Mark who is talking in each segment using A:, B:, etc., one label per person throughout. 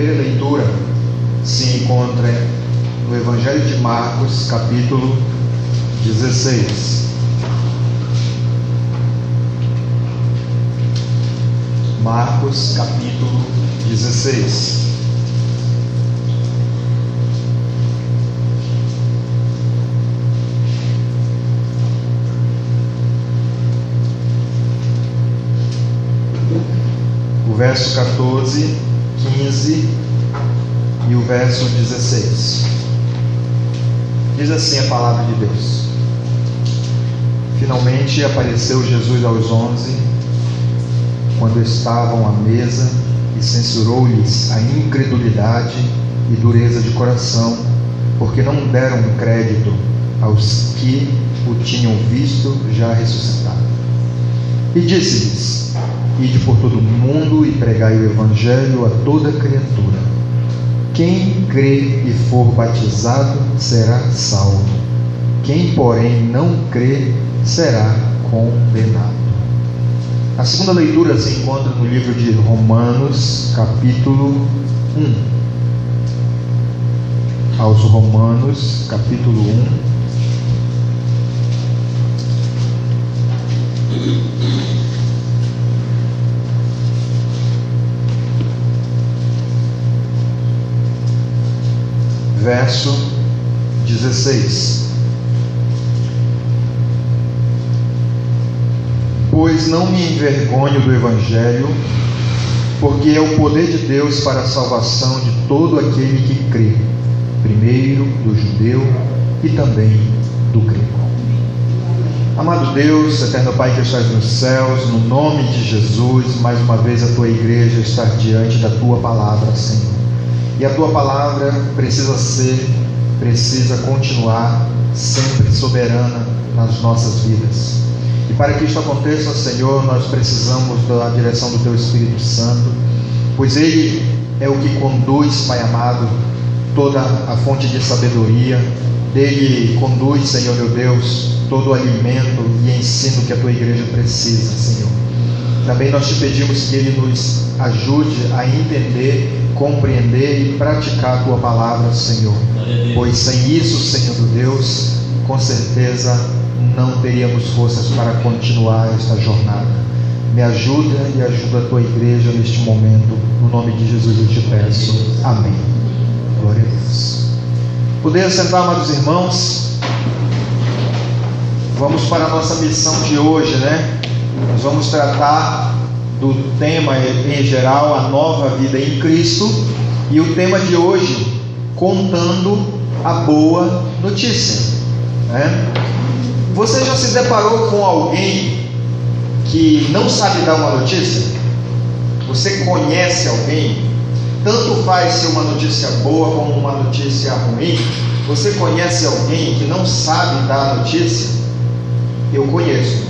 A: primeira leitura se encontra no Evangelho de Marcos, capítulo 16. Marcos, capítulo 16. O verso 14, 15 e o verso 16. Diz assim a palavra de Deus: Finalmente apareceu Jesus aos 11, quando estavam à mesa, e censurou-lhes a incredulidade e dureza de coração, porque não deram crédito aos que o tinham visto já ressuscitado. E disse-lhes: Ide por todo o mundo e pregai o Evangelho a toda criatura. Quem crê e for batizado será salvo. Quem, porém, não crê será condenado. A segunda leitura se encontra no livro de Romanos, capítulo 1. Aos Romanos, capítulo 1. Verso 16. Pois não me envergonho do Evangelho, porque é o poder de Deus para a salvação de todo aquele que crê, primeiro do judeu e também do grego. Amado Deus, eterno Pai que estás nos céus, no nome de Jesus, mais uma vez a tua igreja está diante da tua palavra, Senhor. E a tua palavra precisa continuar sempre soberana nas nossas vidas. E para que isto aconteça, Senhor, nós precisamos da direção do teu Espírito Santo, pois ele é o que conduz, Pai amado, toda a fonte de sabedoria. Dele conduz, Senhor meu Deus, todo o alimento e ensino que a tua igreja precisa, Senhor. Também nós te pedimos que ele nos ajude a entender, compreender e praticar a tua palavra, Senhor, pois sem isso, Senhor do Deus, com certeza não teríamos forças para continuar esta jornada. Me ajuda e ajuda a tua igreja neste momento, no nome de Jesus eu te peço, amém. Glória a Deus. Poder sentar, amados irmãos. Vamos para a nossa missão de hoje, né? Nós vamos tratar do tema em geral, a nova vida em Cristo, e o tema de hoje, contando a boa notícia, né? Você já se deparou com alguém que não sabe dar uma notícia? Você conhece alguém? Tanto faz ser uma notícia boa como uma notícia ruim. Você conhece alguém que não sabe dar a notícia? Eu conheço,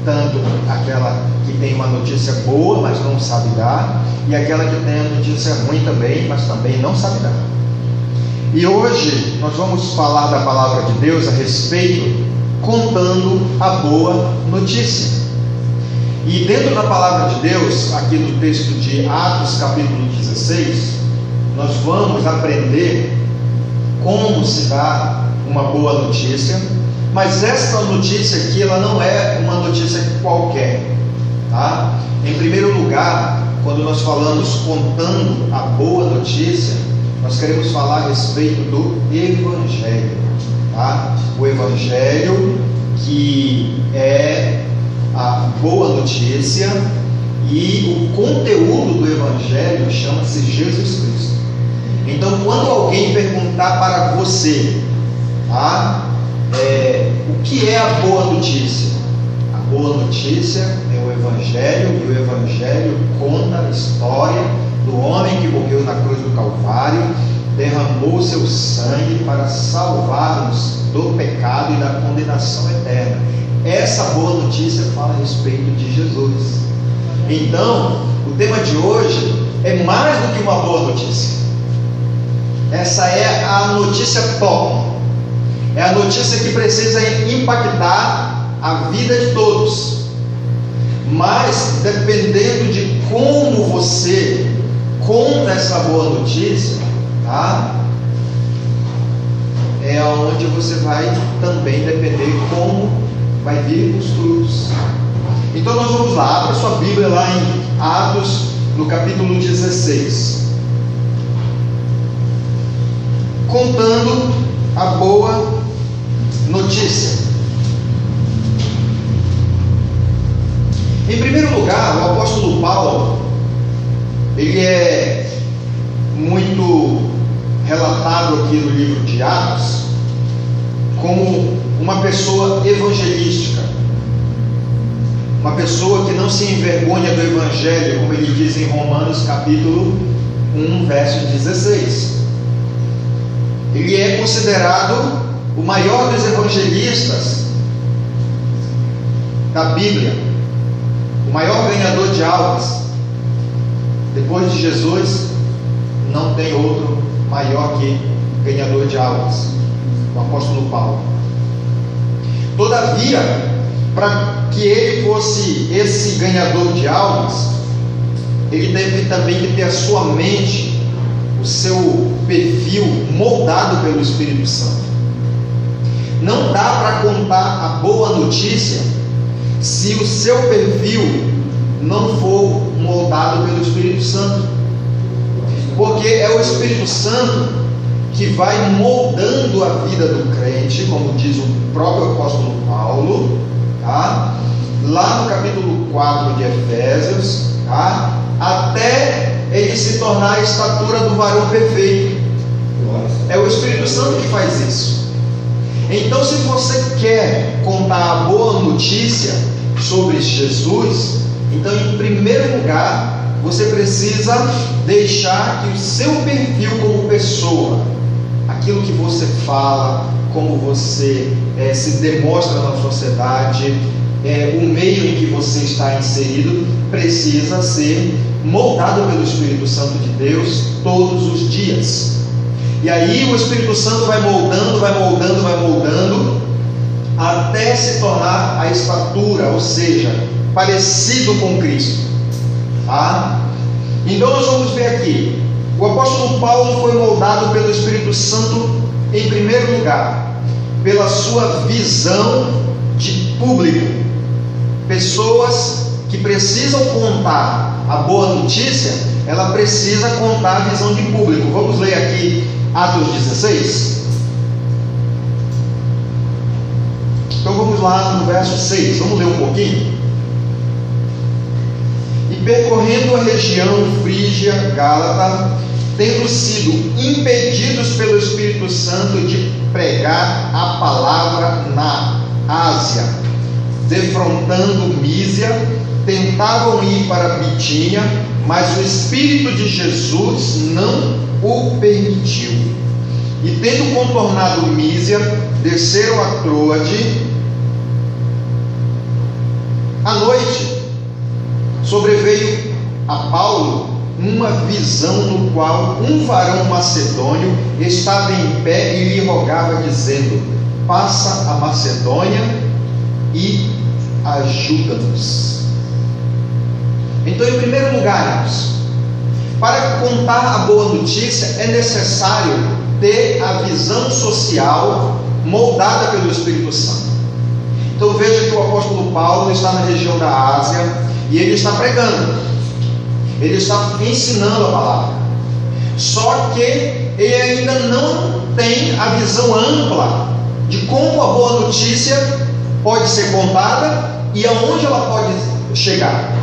A: tanto aquela que tem uma notícia boa, mas não sabe dar, e aquela que tem a notícia ruim também, mas também não sabe dar. E hoje nós vamos falar da palavra de Deus a respeito, contando a boa notícia. E dentro da palavra de Deus, aqui no texto de Atos capítulo 16, nós vamos aprender como se dá uma boa notícia. Mas esta notícia aqui, ela não é uma notícia qualquer, tá? Em primeiro lugar, quando nós falamos contando a boa notícia, nós queremos falar a respeito do Evangelho, tá? O Evangelho, que é a boa notícia, e o conteúdo do Evangelho chama-se Jesus Cristo. Então, quando alguém perguntar para você, tá? O que é a boa notícia? A boa notícia é o Evangelho, e o Evangelho conta a história do homem que morreu na cruz do Calvário, derramou seu sangue para salvar-nos do pecado e da condenação eterna. Essa boa notícia fala a respeito de Jesus. Então, o tema de hoje é mais do que uma boa notícia. Essa é a notícia top. É a notícia que precisa impactar a vida de todos. Mas dependendo de como você conta essa boa notícia, tá? É onde você vai também depender como vai vir os frutos. Então nós vamos lá, abra sua Bíblia lá em Atos, no capítulo 16. Contando a boa notícia. Em primeiro lugar, o apóstolo Paulo, ele é muito relatado aqui no livro de Atos como uma pessoa evangelística, uma pessoa que não se envergonha do evangelho, como ele diz em Romanos capítulo 1, verso 16. Ele é considerado o maior dos evangelistas da Bíblia, o maior ganhador de almas. Depois de Jesus, não tem outro maior que ganhador de almas, o apóstolo Paulo. Todavia, para que ele fosse esse ganhador de almas, ele teve também que ter a sua mente, o seu perfil moldado pelo Espírito Santo. Não dá para contar a boa notícia se o seu perfil não for moldado pelo Espírito Santo, porque é o Espírito Santo que vai moldando a vida do crente, como diz o próprio apóstolo Paulo, tá? Lá no capítulo 4 de Efésios, tá? Até ele se tornar a estatura do varão perfeito. É o Espírito Santo que faz isso. Então, se você quer contar a boa notícia sobre Jesus, então, em primeiro lugar, você precisa deixar que o seu perfil como pessoa, aquilo que você fala, como você se demonstra na sociedade, o meio em que você está inserido, precisa ser moldado pelo Espírito Santo de Deus todos os dias. E aí o Espírito Santo vai moldando, até se tornar a estatura, ou seja, parecido com Cristo, tá? Então nós vamos ver aqui, o apóstolo Paulo foi moldado pelo Espírito Santo em primeiro lugar, pela sua visão de público. Pessoas que precisam contar a boa notícia, ela precisa contar a visão de público. Vamos ler aqui Atos 16. Então vamos lá no verso 6, vamos ler um pouquinho. E percorrendo a região frígia, Gálata, tendo sido impedidos pelo Espírito Santo de pregar a palavra na Ásia, defrontando Mísia, tentavam ir para Bitínia, mas o Espírito de Jesus não o permitiu. E tendo contornado Mísia, desceram a Troade. À noite, sobreveio a Paulo uma visão no qual um varão macedônio estava em pé e lhe rogava, dizendo: passa a Macedônia e ajuda-nos. Então, em primeiro lugar, irmãos, para contar a boa notícia é necessário ter a visão social moldada pelo Espírito Santo. Então veja que o apóstolo Paulo está na região da Ásia e ele está pregando, ele está ensinando a palavra, só que ele ainda não tem a visão ampla de como a boa notícia pode ser contada e aonde ela pode chegar.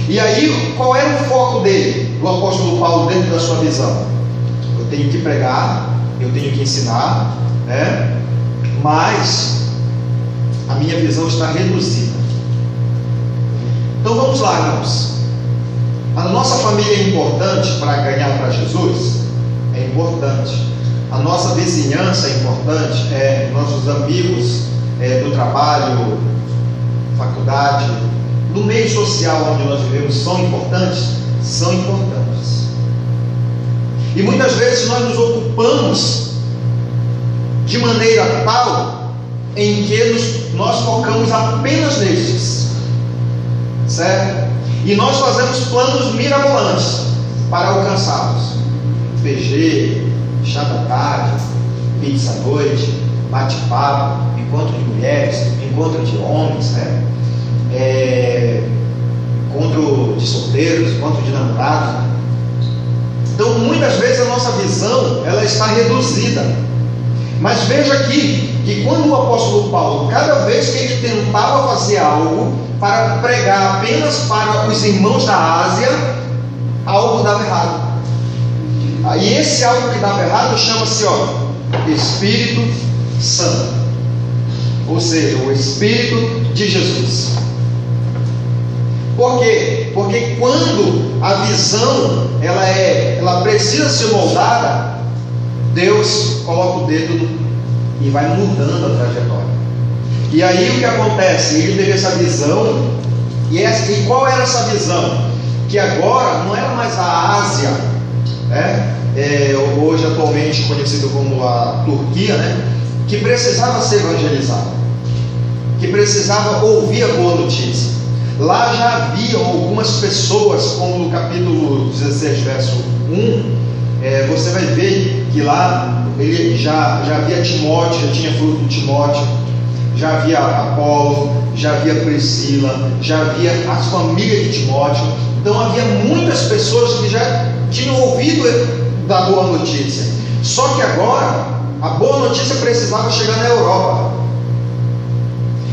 A: E aí, qual era o foco dele, do apóstolo Paulo, dentro da sua visão? Eu tenho que pregar, eu tenho que ensinar, né? Mas a minha visão está reduzida. Então vamos lá, irmãos. A nossa família é importante para ganhar para Jesus? É importante. A nossa vizinhança é importante? Nossos amigos do trabalho, faculdade, no meio social onde nós vivemos são importantes? São importantes. E muitas vezes nós nos ocupamos de maneira tal em que nós focamos apenas nestes, certo? E nós fazemos planos mirabolantes. para alcançá-los. PG, chá da tarde, pizza à noite, bate-papo, encontro de mulheres, encontro de homens, né? Encontro de solteiros, encontro de namorados. Então, muitas vezes a nossa visão ela está reduzida. Mas veja aqui que quando o apóstolo Paulo, cada vez que ele tentava fazer algo para pregar apenas para os irmãos da Ásia, algo dava errado. E esse algo que dava errado chama-se Espírito Santo, ou seja, o Espírito de Jesus. Por quê? Porque quando a visão ela precisa ser moldada, Deus coloca o dedo e vai mudando a trajetória. E aí o que acontece? Ele teve essa visão, e qual era essa visão? Que agora não era mais a Ásia, né? Hoje atualmente conhecido como a Turquia, né? Que precisava ser evangelizada, que precisava ouvir a boa notícia. Lá já haviam algumas pessoas, como no capítulo 16, verso 1, você vai ver que lá ele já havia Timóteo, já tinha fruto de Timóteo, já havia Apolo, já havia Priscila, já havia as famílias de Timóteo. Então havia muitas pessoas que já tinham ouvido da boa notícia. Só que agora a boa notícia precisava chegar na Europa.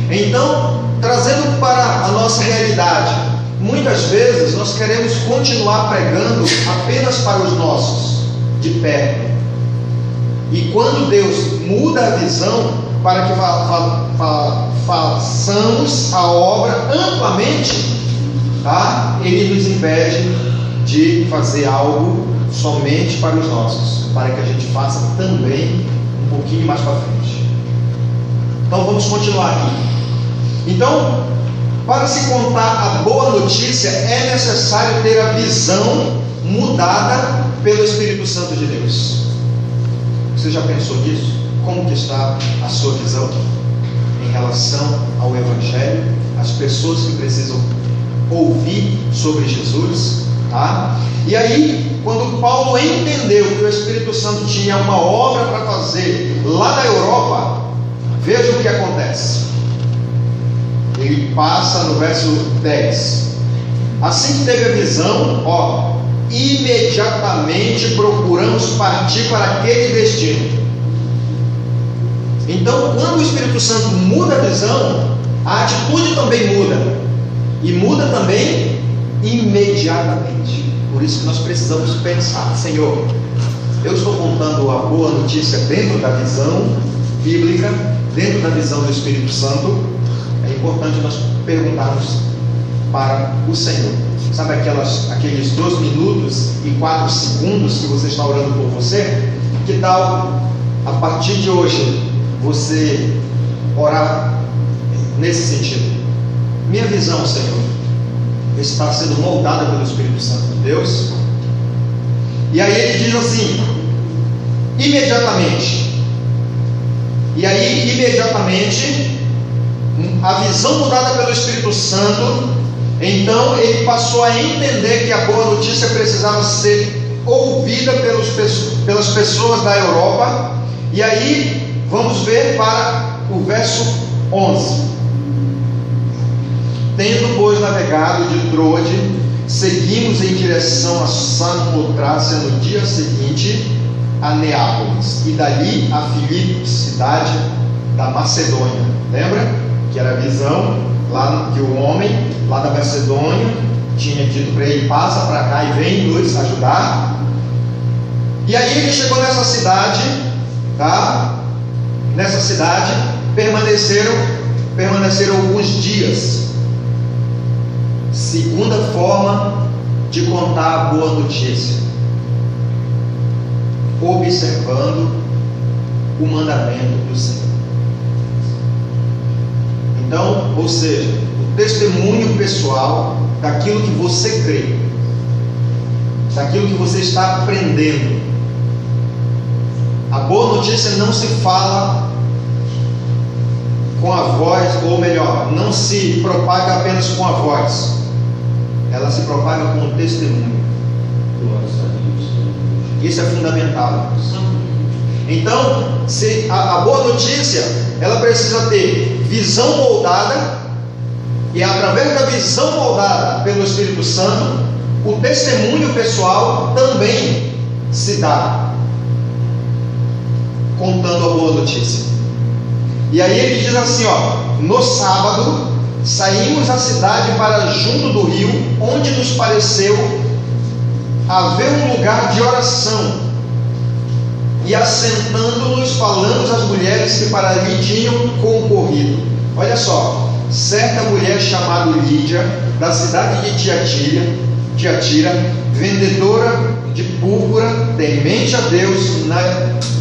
A: Então, trazendo para a nossa realidade, muitas vezes nós queremos continuar pregando apenas para os nossos, de perto. E quando Deus muda a visão para que façamos a obra amplamente, tá? Ele nos impede de fazer algo somente para os nossos, para que a gente faça também um pouquinho mais para frente. Então vamos continuar aqui. Então, para se contar a boa notícia, é necessário ter a visão mudada pelo Espírito Santo de Deus. Você já pensou nisso? Como que está a sua visão em relação ao Evangelho, as pessoas que precisam ouvir sobre Jesus, tá? E aí, quando Paulo entendeu que o Espírito Santo tinha uma obra para fazer lá na Europa, veja o que acontece. Ele passa no verso 10. Assim que teve a visão, imediatamente procuramos partir para aquele destino. Então, quando o Espírito Santo muda a visão, a atitude também muda. E muda também imediatamente. Por isso que nós precisamos pensar: Senhor, eu estou contando a boa notícia dentro da visão bíblica, dentro da visão do Espírito Santo. É importante nós perguntarmos para o Senhor. Sabe aqueles 2 minutos e 4 segundos que você está orando por você? Que tal, a partir de hoje, você orar nesse sentido? Minha visão, Senhor, está sendo moldada pelo Espírito Santo de Deus. E aí ele diz assim: imediatamente. E aí, imediatamente, a visão mudada pelo Espírito Santo, então ele passou a entender que a boa notícia precisava ser ouvida pelas pessoas da Europa. E aí vamos ver para o verso 11. Tendo, pois, navegado de Troade, seguimos em direção a Samotrácia no dia seguinte a Neápolis, e dali a Filipos, cidade da Macedônia. Lembra? Que era a visão lá que o homem lá da Macedônia tinha dito para ele: passa para cá e vem nos ajudar. E aí ele chegou nessa cidade, tá? Nessa cidade permaneceram alguns dias. Segunda forma de contar a boa notícia: observando o mandamento do Senhor. Então, ou seja, o testemunho pessoal daquilo que você crê, daquilo que você está aprendendo. A boa notícia não se fala com a voz, ou melhor, não se propaga apenas com a voz, ela se propaga com o testemunho. Isso é fundamental. Então, se a boa notícia, ela precisa ter visão moldada, e através da visão moldada pelo Espírito Santo, o testemunho pessoal também se dá, contando a boa notícia. E aí ele diz assim, no sábado saímos à cidade para junto do rio, onde nos pareceu haver um lugar de oração, e assentando-nos falamos às mulheres que para ali tinham concorrido. Olha só, certa mulher chamada Lídia, da cidade de Tiatira, vendedora de púrpura, temente a Deus,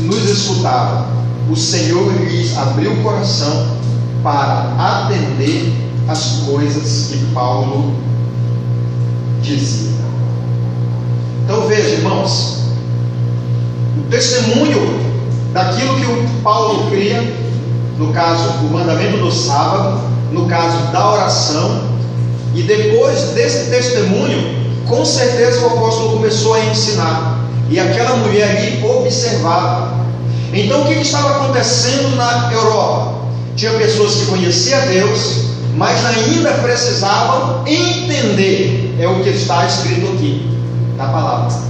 A: nos escutava. O Senhor lhes abriu o coração para atender as coisas que Paulo dizia. Então veja, irmãos, o testemunho daquilo que o Paulo cria, no caso o mandamento do sábado, no caso da oração, e depois desse testemunho, com certeza o apóstolo começou a ensinar, e aquela mulher ali observava. Então o que estava acontecendo na Europa? Tinha pessoas que conheciam Deus, mas ainda precisavam entender, é o que está escrito aqui na palavra.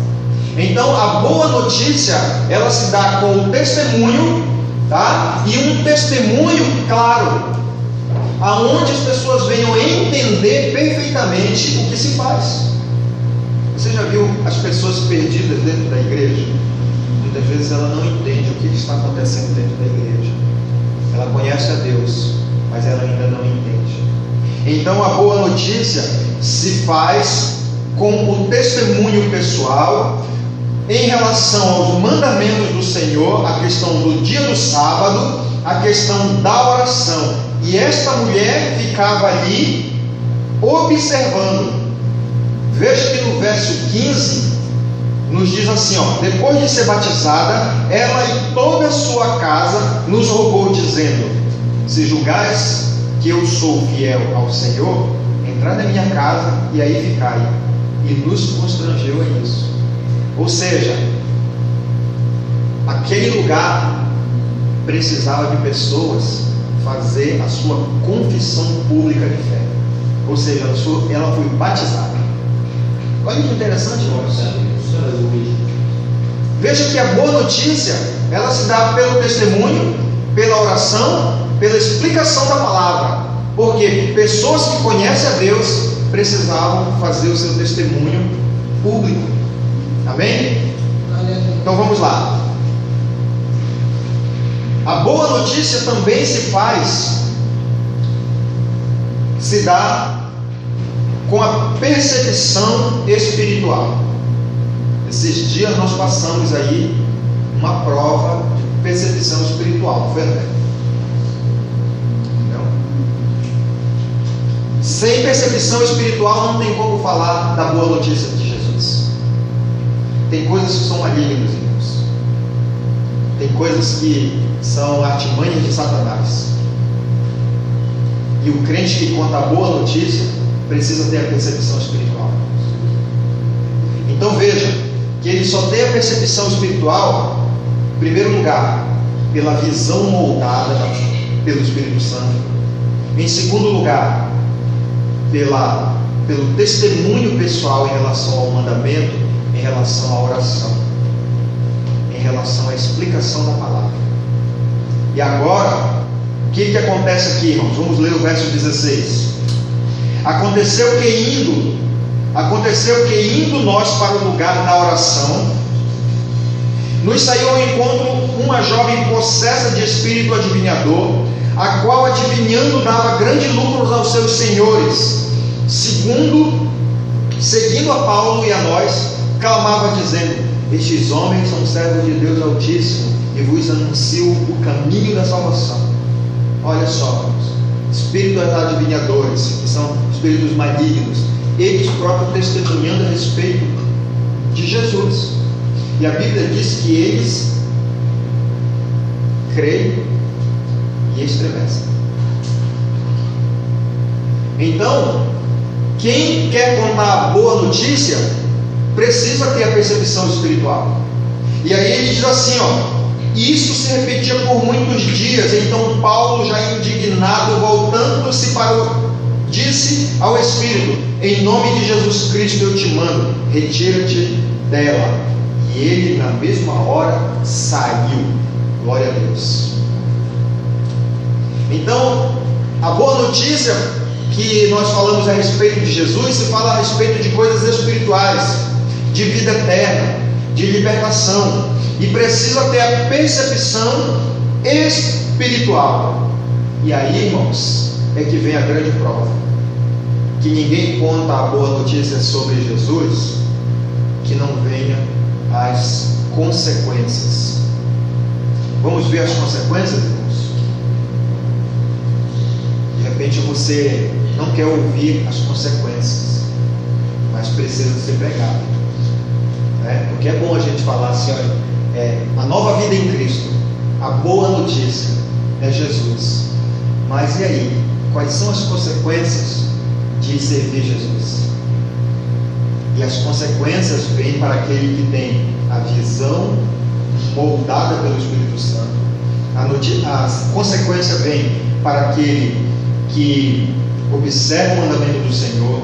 A: Então a boa notícia, ela se dá com o testemunho, tá? E um testemunho claro, aonde as pessoas venham entender perfeitamente o que se faz. Você já viu as pessoas perdidas dentro da igreja? Muitas vezes ela não entende o que está acontecendo dentro da igreja. Ela conhece a Deus, mas ela ainda não entende. Então a boa notícia se faz com o testemunho pessoal em relação aos mandamentos do Senhor, a questão do dia do sábado, a questão da oração. E esta mulher ficava ali observando. Veja que no verso 15 nos diz assim, depois de ser batizada, ela e toda a sua casa nos rogou, dizendo: se julgais que eu sou fiel ao Senhor, entrai na minha casa e aí ficai. E nos constrangeu a isso. Ou seja, aquele lugar precisava de pessoas fazer a sua confissão pública de fé. Ou seja, ela foi batizada. Olha que interessante, irmãos. Veja que a boa notícia, ela se dá pelo testemunho, pela oração, pela explicação da palavra. Porque pessoas que conhecem a Deus precisavam fazer o seu testemunho público. Amém? Então vamos lá. A boa notícia também se dá com a percepção espiritual. Esses dias nós passamos aí uma prova de percepção espiritual, foi, André? Não? Sem percepção espiritual não tem como falar da boa notícia de Jesus. Tem coisas que são malignas, irmãos. Tem coisas que são artimanhas de Satanás. E o crente que conta a boa notícia precisa ter a percepção espiritual. Então veja que ele só tem a percepção espiritual, em primeiro lugar, pela visão moldada pelo Espírito Santo. Em segundo lugar, pelo testemunho pessoal em relação ao mandamento, em relação à oração, em relação à explicação da palavra. E agora, o que acontece aqui, irmãos? Vamos ler o verso 16. Aconteceu que indo nós para o lugar da oração, nos saiu ao encontro uma jovem possessa de espírito adivinhador, a qual adivinhando dava grandes lucros aos seus senhores, seguindo a Paulo e a nós, clamava dizendo: estes homens são servos de Deus Altíssimo e vos anunciam o caminho da salvação. Olha só, espíritos adivinhadores, que são espíritos malignos, eles próprios testemunhando a respeito de Jesus. E a Bíblia diz que eles creem e estremecem. Então, quem quer contar a boa notícia precisa ter a percepção espiritual. E aí ele diz assim, isso se repetia por muitos dias. Então Paulo, já indignado, voltando-se disse ao Espírito: em nome de Jesus Cristo eu te mando, retira-te dela. E ele na mesma hora saiu. Glória a Deus. Então, a boa notícia que nós falamos a respeito de Jesus, se fala a respeito de coisas espirituais, de vida eterna, de libertação, e precisa ter a percepção espiritual. E aí, irmãos, é que vem a grande prova, que ninguém conta a boa notícia sobre Jesus que não venha as consequências. Vamos ver as consequências, irmãos? De repente você não quer ouvir as consequências, mas precisa ser pregado, né? Porque é bom a gente falar assim, olha, a nova vida em Cristo, a boa notícia é Jesus. Mas e aí? Quais são as consequências de servir Jesus? E as consequências vêm para aquele que tem a visão moldada pelo Espírito Santo. A consequência vem para aquele que observa o mandamento do Senhor,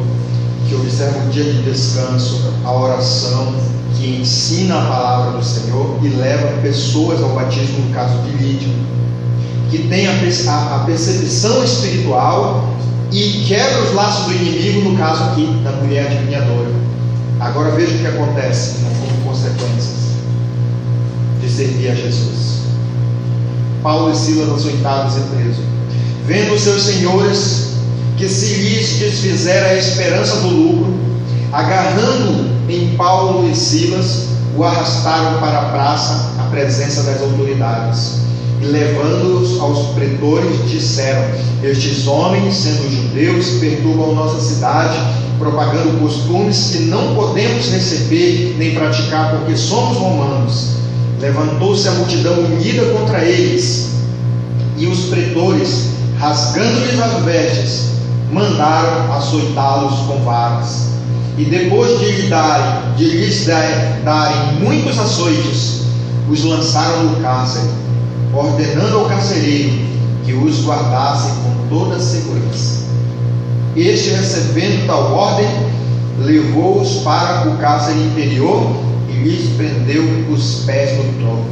A: que observa o dia de descanso, a oração, que ensina a palavra do Senhor e leva pessoas ao batismo, no caso de Lídia, que tem a percepção espiritual e quebra os laços do inimigo, no caso aqui da mulher adivinhadora. Agora veja o que acontece como consequências de servir a Jesus. Paulo e Silas açoitados e presos, vendo os seus senhores que se lhes desfizera a esperança do lucro, agarrando em Paulo e Silas, o arrastaram para a praça, à presença das autoridades, e levando-os aos pretores, disseram: estes homens, sendo judeus, perturbam nossa cidade, propagando costumes que não podemos receber nem praticar, porque somos romanos. Levantou-se a multidão unida contra eles, e os pretores, rasgando-lhes as vestes, mandaram açoitá-los com varas. E depois de lhes darem muitos açoites, os lançaram no cárcere, ordenando ao carcereiro que os guardasse com toda a segurança. Este, recebendo tal ordem, levou-os para o cárcere interior e lhes prendeu os pés no tronco.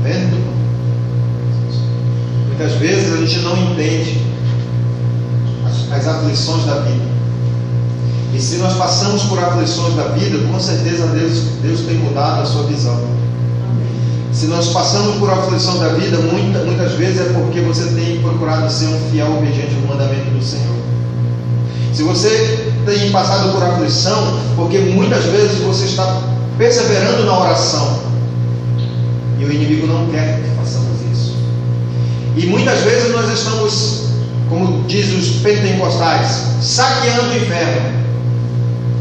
A: Vendo? Muitas vezes a gente não entende as aflições da vida. E se nós passamos por aflições da vida, com certeza Deus tem mudado a sua visão. Se nós passamos por aflição da vida, muitas vezes é porque você tem procurado ser um fiel obediente ao mandamento do Senhor. Se você tem passado por aflição, porque muitas vezes você está perseverando na oração, e o inimigo não quer que façamos isso. E muitas vezes nós estamos, como diz os pentecostais, saqueando o inferno,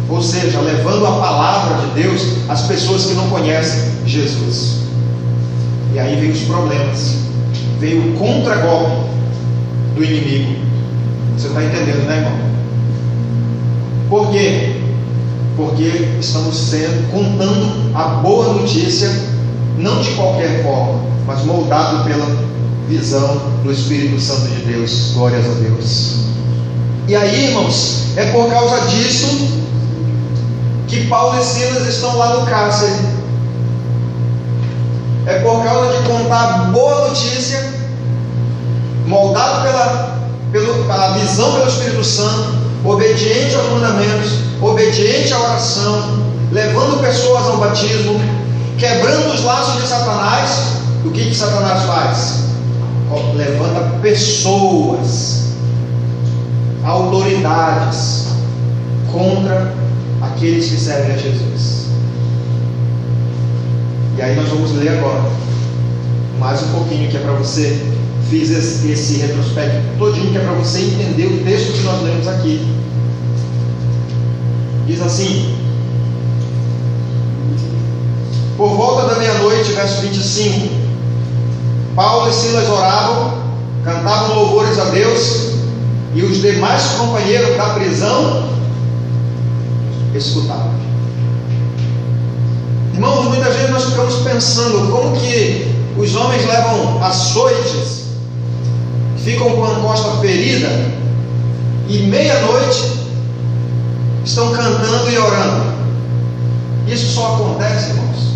A: ou seja, levando a palavra de Deus às pessoas que não conhecem Jesus. E aí vem os problemas, veio o contragolpe do inimigo. Você está entendendo, né, irmão? Por quê? Porque estamos contando a boa notícia, não de qualquer forma, mas moldado pela visão do Espírito Santo de Deus. Glórias a Deus. E aí, irmãos, é por causa disso que Paulo e Silas estão lá no cárcere. É por causa de contar a boa notícia, moldado pela visão pelo Espírito Santo, obediente aos mandamentos, obediente à oração, levando pessoas ao batismo, quebrando os laços de Satanás. O que Satanás faz? Levanta pessoas, autoridades, contra aqueles que servem a Jesus. E aí nós vamos ler agora mais um pouquinho, que é para você. Fiz esse retrospecto todinho, que é para você entender o texto que nós lemos aqui. Diz assim: por volta da meia-noite, verso 25, Paulo e Silas oravam, cantavam louvores a Deus, e os demais companheiros da prisão escutava. Irmãos, muitas vezes nós ficamos pensando como que os homens levam açoites, ficam com a costa ferida, e meia-noite estão cantando e orando. Isso só acontece, irmãos,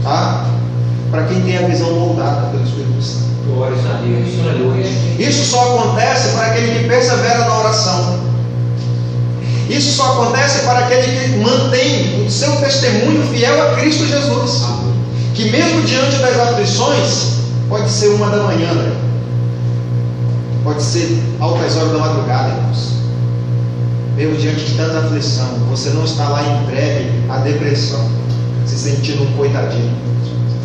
A: tá? Para quem tem a visão moldada pelo Espírito Santo.
B: Glória a Deus.
A: Isso só acontece para aquele que persevera na oração. Isso só acontece para aquele que mantém o seu testemunho fiel a Cristo Jesus. Que mesmo diante das aflições, pode ser 1 da manhã, né? Pode ser altas horas da madrugada, irmãos. Mesmo diante de tanta aflição, você não está lá entregue à depressão, se sentindo um coitadinho.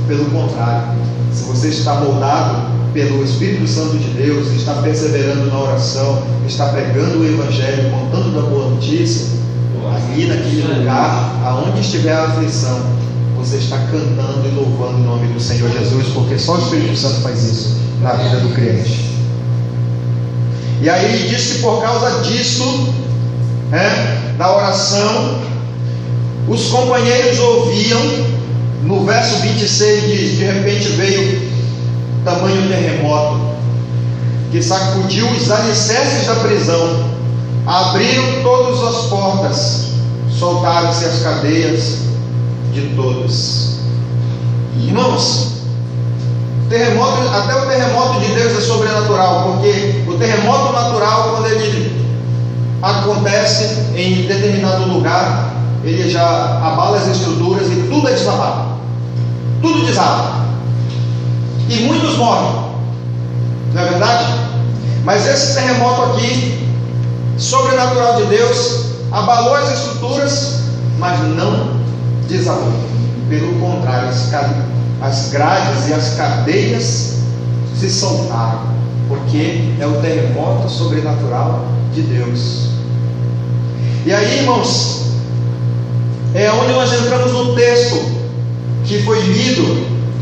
A: Pelo contrário, se você está moldado pelo Espírito Santo de Deus, está perseverando na oração, está pregando o Evangelho, contando da boa notícia, ali naquele lugar, aonde estiver a aflição, você está cantando e louvando o nome do Senhor Jesus, porque só o Espírito Santo faz isso na vida do crente. E aí ele diz que por causa disso, da oração, os companheiros ouviam. No verso 26 diz: de repente veio tamanho terremoto que sacudiu os alicerces da prisão, abriram todas as portas, soltaram-se as cadeias de todos. Irmãos, terremoto, até o terremoto de Deus é sobrenatural, porque o terremoto natural, quando ele acontece em determinado lugar, ele já abala as estruturas e tudo é desabado. Tudo desaba. E muitos morrem. Não é verdade? Mas esse terremoto aqui, sobrenatural de Deus, abalou as estruturas, mas não desabou. Pelo contrário, as grades e as cadeias se soltaram, porque é o terremoto sobrenatural de Deus. E aí, irmãos, é onde nós entramos no texto que foi lido,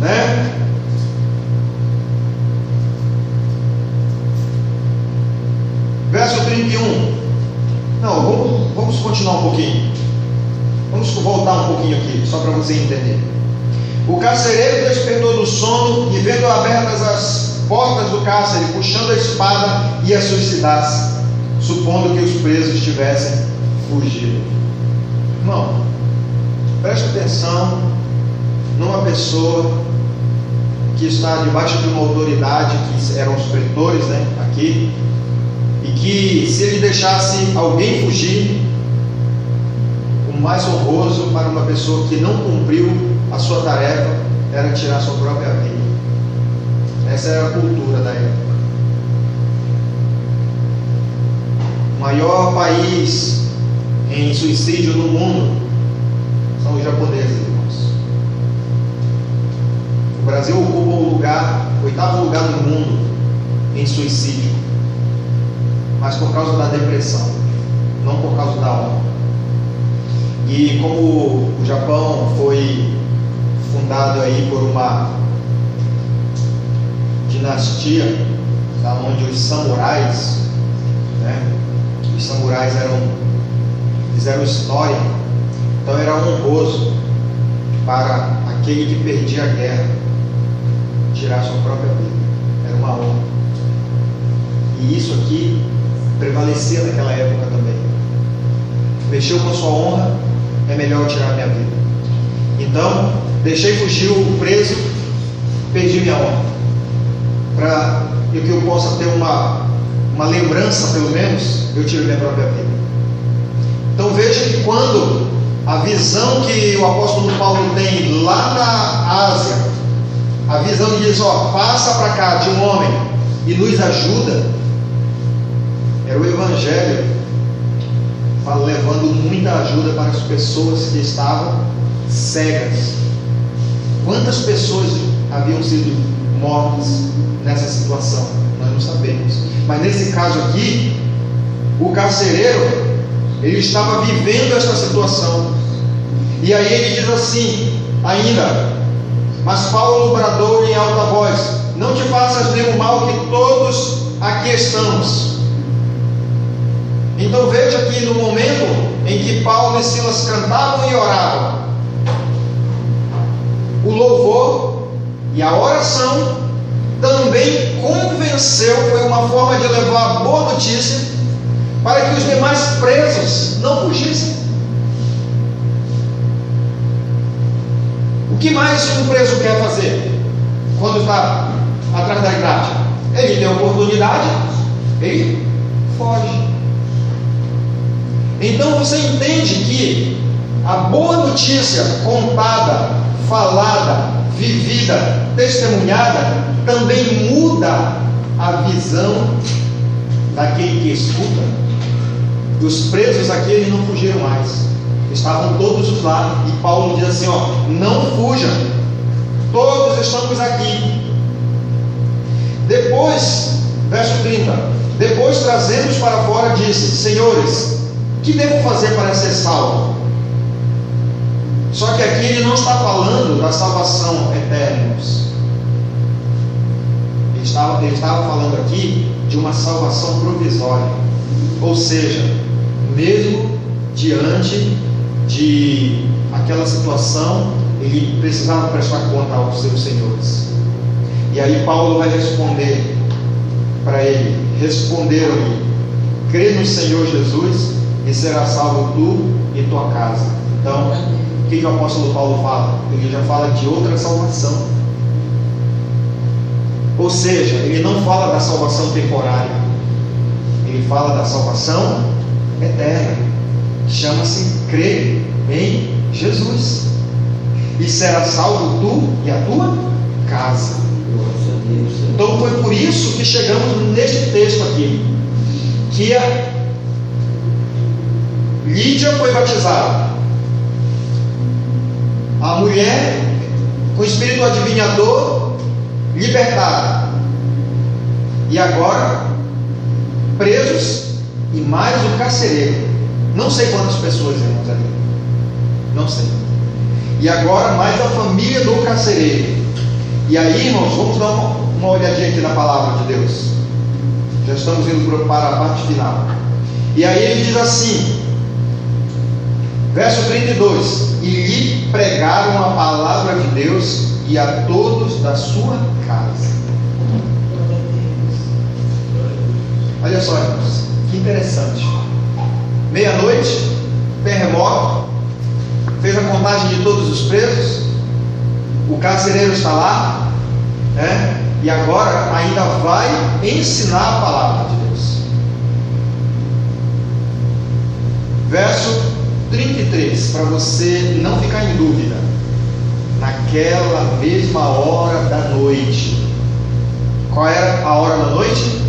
A: né? Verso 31. Não, vamos continuar um pouquinho. Vamos voltar um pouquinho aqui, só para você entender. O carcereiro despertou do sono e, vendo abertas as portas do cárcere, puxando a espada, ia suicidar-se, supondo que os presos tivessem fugido. Irmão, preste atenção numa pessoa que está debaixo de uma autoridade, que eram os pretores, né, aqui, e que se ele deixasse alguém fugir, o mais honroso para uma pessoa que não cumpriu a sua tarefa era tirar sua própria vida. Essa era a cultura da época. O maior país em suicídio no mundo são os japoneses, irmãos. O Brasil ocupa o 8º lugar no mundo em suicídio, mas por causa da depressão, não por causa da honra. E como o Japão foi fundado aí por uma dinastia, tá, onde os samurais, né, fizeram história, então era honroso para aquele que perdia a guerra tirar sua própria vida, era uma honra. E isso aqui prevalecia naquela época também. Mexeu com a sua honra, é melhor tirar minha vida. Então, deixei fugir o preso, perdi minha honra, para que eu possa ter uma lembrança, pelo menos, eu tiro minha própria vida. Então veja que quando a visão que o apóstolo Paulo tem lá na Ásia, a visão que diz, passa para cá de um homem e nos ajuda, era o Evangelho levando muita ajuda para as pessoas que estavam cegas. Quantas pessoas haviam sido mortas nessa situação? Nós não sabemos. Mas nesse caso aqui, o carcereiro, ele estava vivendo esta situação. E aí ele diz assim, ainda: mas Paulo bradou em alta voz: não te faças nenhum mal, que todos aqui estamos. Então veja que no momento em que Paulo e Silas cantavam e oravam, o louvor e a oração também convenceu, foi uma forma de levar a boa notícia para que os demais presos não fugissem. O que mais um preso quer fazer quando está atrás da grade? Ele tem oportunidade, ele foge. Então você entende que a boa notícia contada, falada, vivida, testemunhada, também muda a visão daquele que escuta. Dos presos aqui, eles não fugiram mais, estavam todos lá, e Paulo diz assim, ó, não fujam, todos estamos aqui. Depois, verso 30, depois trazendo-os para fora, disse, senhores, que devo fazer para ser salvo? Só que aqui ele não está falando da salvação eterna. Ele estava falando aqui de uma salvação provisória. Ou seja, mesmo diante de aquela situação, ele precisava prestar conta aos seus senhores. E aí Paulo vai responder para ele: responderam-lhe, crê no Senhor Jesus e será salvo tu e tua casa. Então, o que o apóstolo Paulo fala? Ele já fala de outra salvação. Ou seja, ele não fala da salvação temporária, ele fala da salvação eterna, que chama-se crer em Jesus, e será salvo tu e a tua casa. Então foi por isso que chegamos neste texto aqui, que a Lídia foi batizada, a mulher com espírito adivinhador libertada, e agora presos e mais o carcereiro. Não sei quantas pessoas, irmãos, ali, não sei. E agora mais a família do carcereiro. E aí, irmãos, vamos dar uma olhadinha aqui na palavra de Deus. Já estamos indo para a parte final. E aí ele diz assim, verso 32: e lhe pregaram a palavra de Deus e a todos da sua casa. Olha só, irmãos, que interessante. Meia-noite, terremoto, fez a contagem de todos os presos, o carcereiro está lá, né? E agora ainda vai ensinar a palavra de Deus. Verso 33, para você não ficar em dúvida. Naquela mesma hora da noite. Qual era a hora da noite?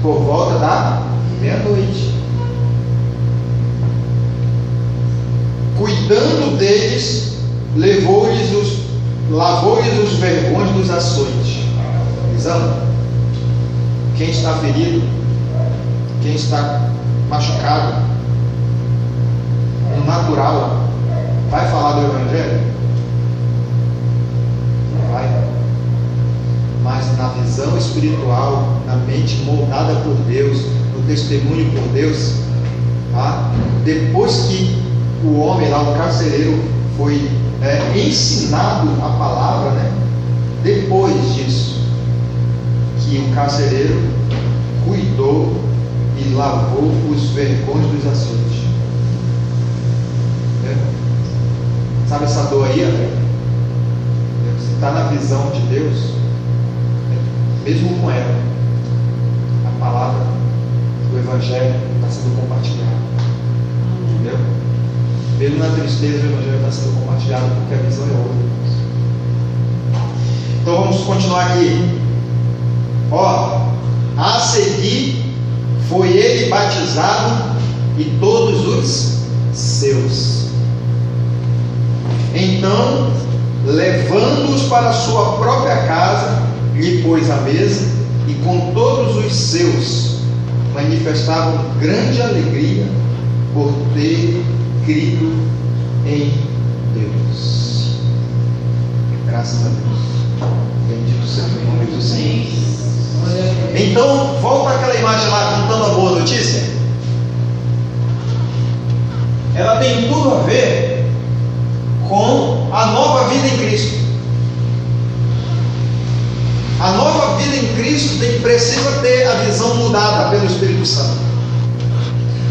A: Por volta da meia-noite. Cuidando deles, lavou-lhes os vergões dos açoites. Visão? Quem está ferido, quem está machucado, no natural, vai falar do Evangelho? Não vai. Mas na visão espiritual, na mente moldada por Deus, no testemunho por Deus, tá? Depois que o homem lá, o carcereiro, foi ensinado a palavra, né? Depois disso, que o carcereiro cuidou e lavou os vergões dos açoites. Sabe essa dor aí, André? Você está na visão de Deus, mesmo com ela, a palavra do Evangelho está sendo compartilhada. Entendeu? Mesmo na tristeza, o Evangelho está sendo compartilhado, porque a visão é outra. Então vamos continuar aqui. Ó, a seguir foi ele batizado e todos os seus. Então, levando-os para a sua própria casa, lhe pôs a mesa, e com todos os seus manifestavam grande alegria por ter crido em Deus. Graças a Deus. Bendito seja o nome do Senhor. Então, volta àquela imagem lá contando a boa notícia. Ela tem tudo a ver com a nova vida em Cristo. A nova vida em Cristo precisa ter a visão mudada pelo Espírito Santo.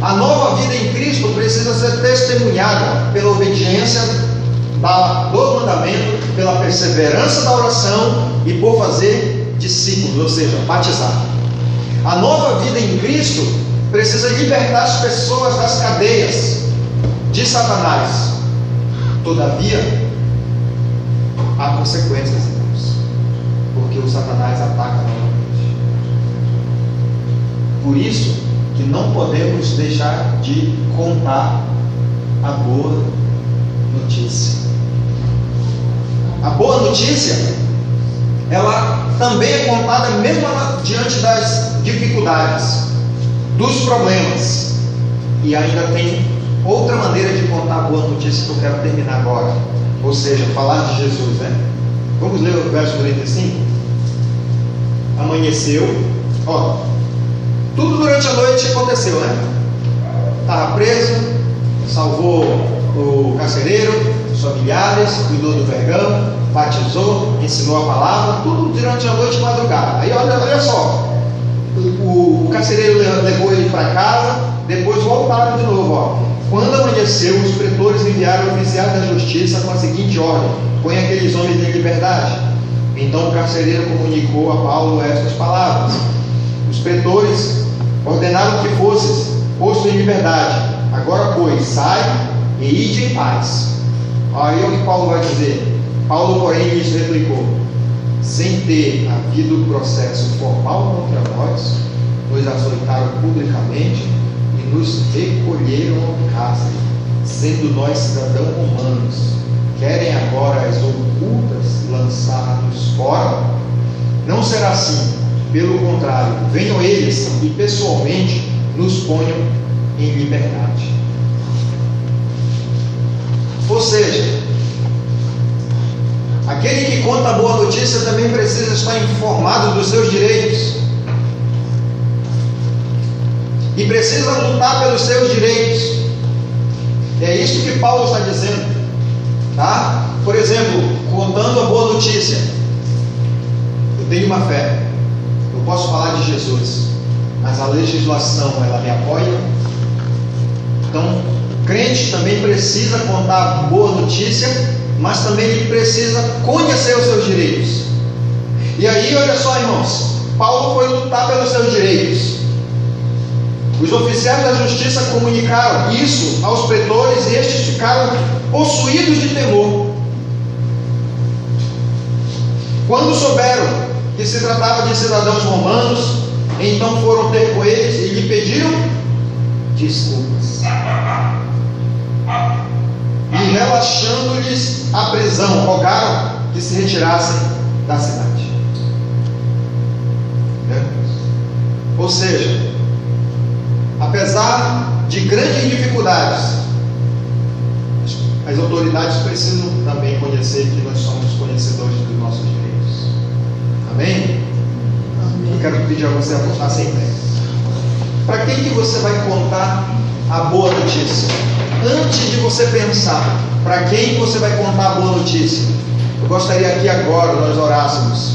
A: A nova vida em Cristo precisa ser testemunhada pela obediência do mandamento, pela perseverança da oração e por fazer discípulos, ou seja, batizar. A nova vida em Cristo precisa libertar as pessoas das cadeias de Satanás. Todavia, há consequências, irmãos, porque o Satanás ataca novamente. Por isso que não podemos deixar de contar a boa notícia. A boa notícia, ela também é contada mesmo diante das dificuldades, dos problemas. E ainda tem outra maneira de contar a boa notícia que eu quero terminar agora. Ou seja, falar de Jesus, né? Vamos ler o verso 45? Amanheceu. Tudo durante a noite aconteceu, né? Estava preso, salvou o carcereiro, os familiares, cuidou do vergão, batizou, ensinou a palavra, tudo durante a noite e madrugada. Aí olha só, o carcereiro levou ele para casa, depois voltaram de novo. Quando amanheceu, os pretores enviaram o oficial da justiça com a seguinte ordem: põe aqueles homens em liberdade. Então o carcereiro comunicou a Paulo estas palavras: os pretores ordenaram que fosses posto em liberdade. Agora, pois, sai e ide em paz. Aí o que Paulo vai dizer. Paulo, porém, lhes replicou: sem ter havido processo formal contra nós, nos açoitaram publicamente e nos recolheram ao cárcere, sendo nós cidadãos romanos. Querem agora as ocultas lançar-nos fora? Não será assim. Pelo contrário, venham eles e pessoalmente nos ponham em liberdade. Ou seja, aquele que conta a boa notícia também precisa estar informado dos seus direitos e precisa lutar pelos seus direitos. É isso que Paulo está dizendo, tá? Por exemplo, contando a boa notícia, eu tenho uma fé, eu posso falar de Jesus, mas a legislação, ela me apoia. Então, o crente também precisa contar a boa notícia, mas também ele precisa conhecer os seus direitos. E aí, olha só, irmãos, Paulo foi lutar pelos seus direitos. Os oficiais da justiça comunicaram isso aos pretores e estes ficaram possuídos de temor. Quando souberam que se tratava de cidadãos romanos, então foram ter com eles e lhe pediram desculpas. E relaxando-lhes a prisão, rogaram que se retirassem da cidade. Ou seja, apesar de grandes dificuldades, as autoridades precisam também conhecer que nós somos conhecedores dos nossos direitos. Amém? Eu quero pedir a você apontar sem pé. Para quem que você vai contar a boa notícia? Antes de você pensar para quem você vai contar a boa notícia, eu gostaria que agora nós orássemos,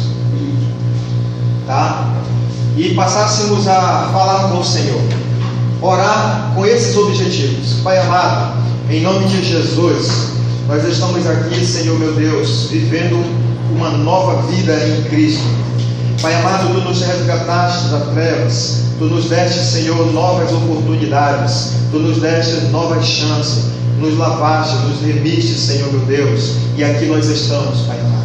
A: tá? E passássemos a falar com o Senhor. Orar com esses objetivos. Pai amado, em nome de Jesus, nós estamos aqui, Senhor meu Deus, vivendo uma nova vida em Cristo. Pai amado, Tu nos resgataste das trevas, Tu nos deste, Senhor, novas oportunidades, Tu nos deste novas chances, nos lavaste, nos remiste, Senhor meu Deus, e aqui nós estamos, Pai amado.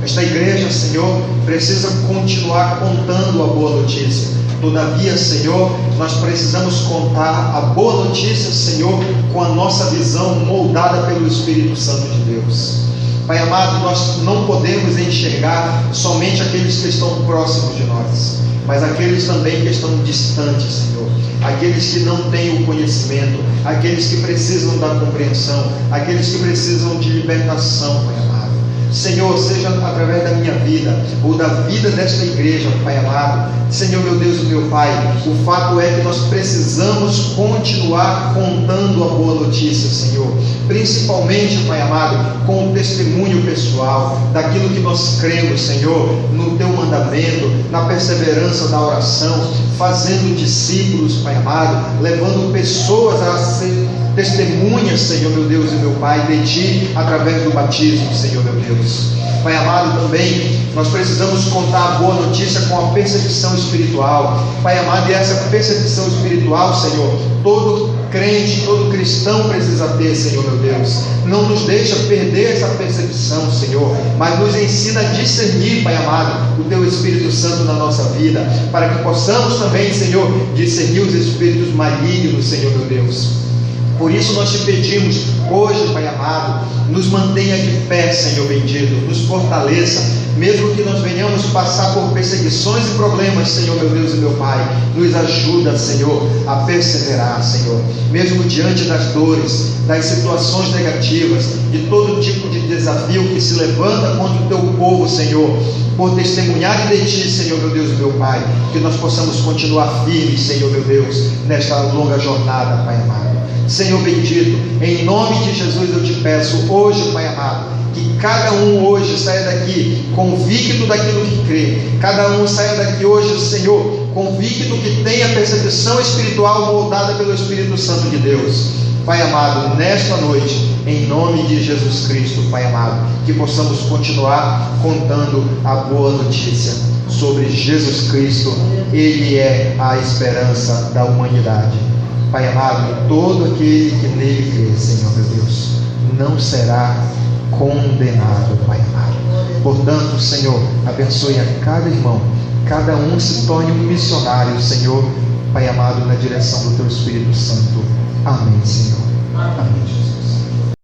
A: Esta igreja, Senhor, precisa continuar contando a boa notícia. Todavia, Senhor, nós precisamos contar a boa notícia, Senhor, com a nossa visão moldada pelo Espírito Santo de Deus. Pai amado, nós não podemos enxergar somente aqueles que estão próximos de nós, mas aqueles também que estão distantes, Senhor. Aqueles que não têm o conhecimento, aqueles que precisam da compreensão, aqueles que precisam de libertação, Pai amado. Senhor, seja através da minha vida ou da vida desta igreja, Pai amado. Senhor, meu Deus e meu Pai, o fato é que nós precisamos continuar contando a boa notícia, Senhor, principalmente, Pai amado, com o testemunho pessoal daquilo que nós cremos, Senhor, no Teu mandamento, na perseverança da oração, fazendo discípulos, Pai amado, levando pessoas a ser testemunhas, Senhor, meu Deus e meu Pai, de Ti, através do batismo, Senhor, meu Deus. Pai amado, também nós precisamos contar a boa notícia com a perseguição espiritual, Pai amado, e essa perseguição espiritual, Senhor, todo crente, todo cristão precisa ter, Senhor, meu Deus. Não nos deixa perder essa perseguição, Senhor, mas nos ensina a discernir, Pai amado, o Teu Espírito Santo na nossa vida, para que possamos também, Senhor, discernir os espíritos malignos, Senhor, meu Deus. Por isso nós te pedimos hoje, Pai amado, nos mantenha de pé, Senhor bendito, nos fortaleça, mesmo que nós venhamos passar por perseguições e problemas, Senhor meu Deus e meu Pai, nos ajuda, Senhor, a perseverar, Senhor, mesmo diante das dores, das situações negativas, de todo tipo de desafio que se levanta contra o Teu povo, Senhor, por testemunhar de Ti, Senhor meu Deus e meu Pai, que nós possamos continuar firmes, Senhor meu Deus, nesta longa jornada, Pai amado. Senhor bendito, em nome de Jesus eu te peço hoje, Pai amado, que cada um hoje saia daqui convicto daquilo que crê, cada um saia daqui hoje, Senhor, convicto que tem a percepção espiritual moldada pelo Espírito Santo de Deus. Pai amado, nesta noite, em nome de Jesus Cristo, Pai amado, que possamos continuar contando a boa notícia sobre Jesus Cristo. Ele é a esperança da humanidade. Pai amado, todo aquele que nele crê, Senhor meu Deus, não será condenado, Pai amado. Portanto, Senhor, abençoe a cada irmão, cada um se torne um missionário, Senhor, Pai amado, na direção do Teu Espírito Santo. Amém, Senhor. Amém, Jesus.